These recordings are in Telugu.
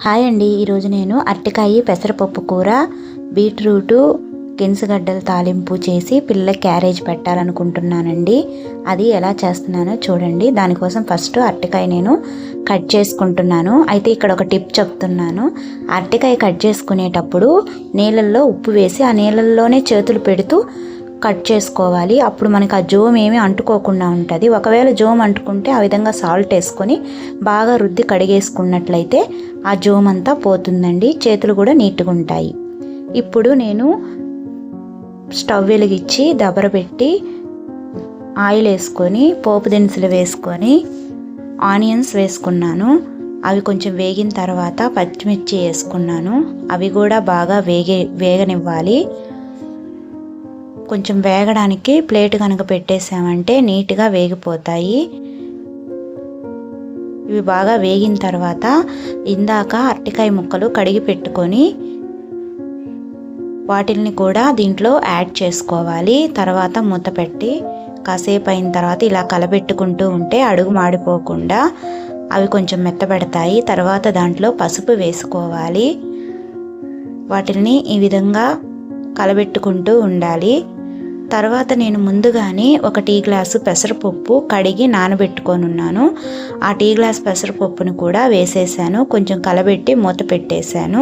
హాయ్ అండి. ఈరోజు నేను అరటికాయ పెసరపప్పు కూర, బీట్రూటు గిన్సగడ్డల తాలింపు చేసి పిల్లలకి క్యారేజ్ పెట్టాలనుకుంటున్నానండి. అది ఎలా చేస్తున్నానో చూడండి. దానికోసం ఫస్ట్ అరటికాయ నేను కట్ చేసుకుంటున్నాను. అయితే ఇక్కడ ఒక టిప్ చెప్తున్నాను. అరటికాయ కట్ చేసుకునేటప్పుడు నీళ్ళల్లో ఉప్పు వేసి ఆ నీళ్ళల్లోనే చేతులు పెడుతూ కట్ చేసుకోవాలి. అప్పుడు మనకి ఆ జోమ్ ఏమీ అంటుకోకుండా ఉంటుంది. ఒకవేళ జోమ్ అంటుకుంటే ఆ విధంగా సాల్ట్ వేసుకొని బాగా రుద్ది కడిగేసుకున్నట్లయితే ఆ జోమ్ అంతా పోతుందండి. చేతులు కూడా నీట్గా ఉంటాయి. ఇప్పుడు నేను స్టవ్ వెలిగించి దబర పెట్టి ఆయిల్ వేసుకొని పోపు దినుసులు వేసుకొని ఆనియన్స్ వేసుకున్నాను. అవి కొంచెం వేగిన తర్వాత పచ్చిమిర్చి వేసుకున్నాను. అవి కూడా బాగా వేగనివ్వాలి. కొంచెం వేగడానికి ప్లేట్ కనుక పెట్టేసామంటే నీట్గా వేగిపోతాయి. ఇవి బాగా వేగిన తర్వాత ఇందాక అరటికాయ ముక్కలు కడిగి పెట్టుకొని వాటిల్ని కూడా దీంట్లో యాడ్ చేసుకోవాలి. తర్వాత మూత పెట్టి కాసేపు అయిన తర్వాత ఇలా కలబెట్టుకుంటూ ఉంటే అడుగు మాడిపోకుండా అవి కొంచెం మెత్తబడతాయి. తర్వాత దాంట్లో పసుపు వేసుకోవాలి. వాటిల్ని ఈ విధంగా కలబెట్టుకుంటూ ఉండాలి. తర్వాత నేను ముందుగానే ఒక టీ గ్లాసు పెసరపప్పు కడిగి నానబెట్టుకొని ఉన్నాను. ఆ టీ గ్లాస్ పెసరపప్పును కూడా వేసేసాను. కొంచెం కలబెట్టి మూత పెట్టేశాను.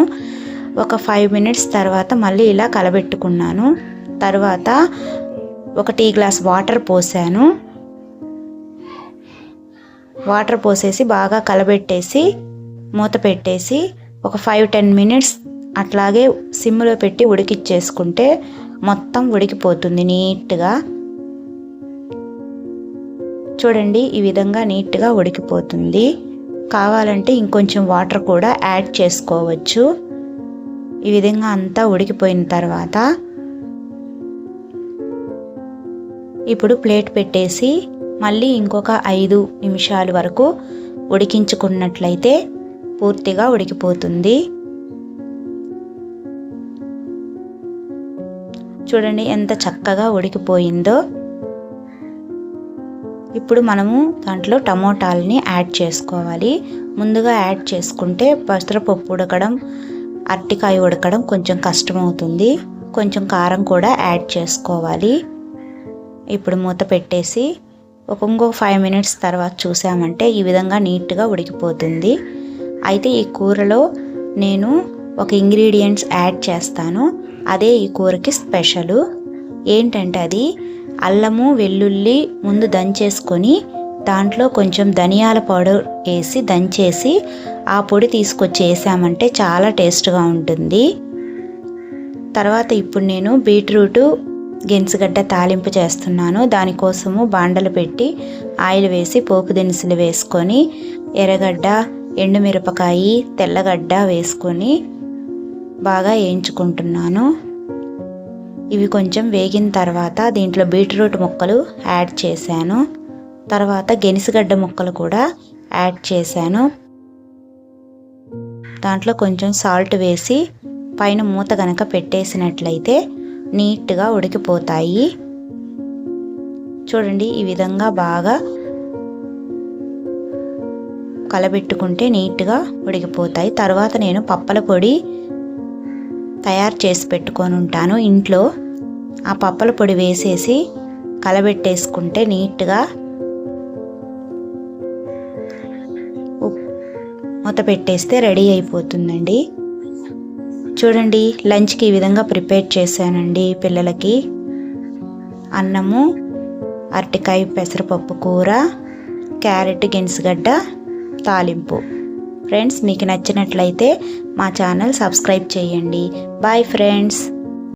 ఒక 5 మినిట్స్ తర్వాత మళ్ళీ ఇలా కలబెట్టుకున్నాను. తర్వాత ఒక టీ గ్లాస్ వాటర్ పోసాను. వాటర్ పోసేసి బాగా కలబెట్టేసి మూత పెట్టేసి ఒక 5-10 మినిట్స్ అట్లాగే సిమ్లో పెట్టి ఉడికిచ్చేసుకుంటే మొత్తం ఉడికిపోతుంది నీట్గా. చూడండి, ఈ విధంగా నీట్గా ఉడికిపోతుంది. కావాలంటే ఇంకొంచెం వాటర్ కూడా యాడ్ చేసుకోవచ్చు. ఈ విధంగా అంతా ఉడికిపోయిన తర్వాత ఇప్పుడు ప్లేట్ పెట్టేసి మళ్ళీ ఇంకొక 5 నిమిషాల వరకు ఉడికించుకున్నట్లయితే పూర్తిగా ఉడికిపోతుంది. చూడండి ఎంత చక్కగా ఉడికిపోయిందో. ఇప్పుడు మనము దాంట్లో టమోటాలని యాడ్ చేసుకోవాలి. ముందుగా యాడ్ చేసుకుంటే పెసరపప్పు ఉడకడం, అరటికాయ ఉడకడం కొంచెం కష్టమవుతుంది. కొంచెం కారం కూడా యాడ్ చేసుకోవాలి. ఇప్పుడు మూత పెట్టేసి ఇంకో 5 మినిట్స్ తర్వాత చూసామంటే ఈ విధంగా నీట్గా ఉడికిపోతుంది. అయితే ఈ కూరలో నేను ఒక ఇంగ్రీడియంట్స్ యాడ్ చేస్తాను. అదే ఈ కూరకి స్పెషల్. ఏంటంటే అది అల్లము వెల్లుల్లి ముందు దంచేసుకొని దాంట్లో కొంచెం ధనియాల పౌడర్ వేసి దంచేసి ఆ పొడి తీసుకొచ్చి వేసామంటే చాలా టేస్ట్గా ఉంటుంది. తర్వాత ఇప్పుడు నేను బీట్రూటు గిన్సగడ్డ తాలింపు చేస్తున్నాను. దానికోసము బాండలు పెట్టి ఆయిల్ వేసి పోపు దినుసులు వేసుకొని ఎర్రగడ్డ, ఎండుమిరపకాయ, తెల్లగడ్డ వేసుకొని బాగా వేయించుకుంటున్నాను. ఇవి కొంచెం వేగిన తర్వాత దీంట్లో బీట్రూట్ ముక్కలు యాడ్ చేశాను. తర్వాత గెనిసిగడ్డ ముక్కలు కూడా యాడ్ చేశాను. దాంట్లో కొంచెం సాల్ట్ వేసి పైన మూత కనుక పెట్టేసినట్లయితే నీట్గా ఉడికిపోతాయి. చూడండి, ఈ విధంగా బాగా కలబెట్టుకుంటే నీట్గా ఉడికిపోతాయి. తర్వాత నేను పప్పల పొడి తయారు చేసి పెట్టుకొని ఉంటాను ఇంట్లో. ఆ పప్పల పొడి వేసేసి కలబెట్టేసుకుంటే నీట్గా మూత పెట్టేస్తే రెడీ అయిపోతుందండి. చూడండి, లంచ్కి ఈ విధంగా ప్రిపేర్ చేశానండి పిల్లలకి. అన్నము, అరటికాయ పెసరపప్పు కూర, క్యారెట్ గిన్సగడ్డ తాలింపు. ఫ్రెండ్స్, మీకు నచ్చినట్లయితే మా ఛానల్ సబ్స్క్రైబ్ చేయండి. Bye friends.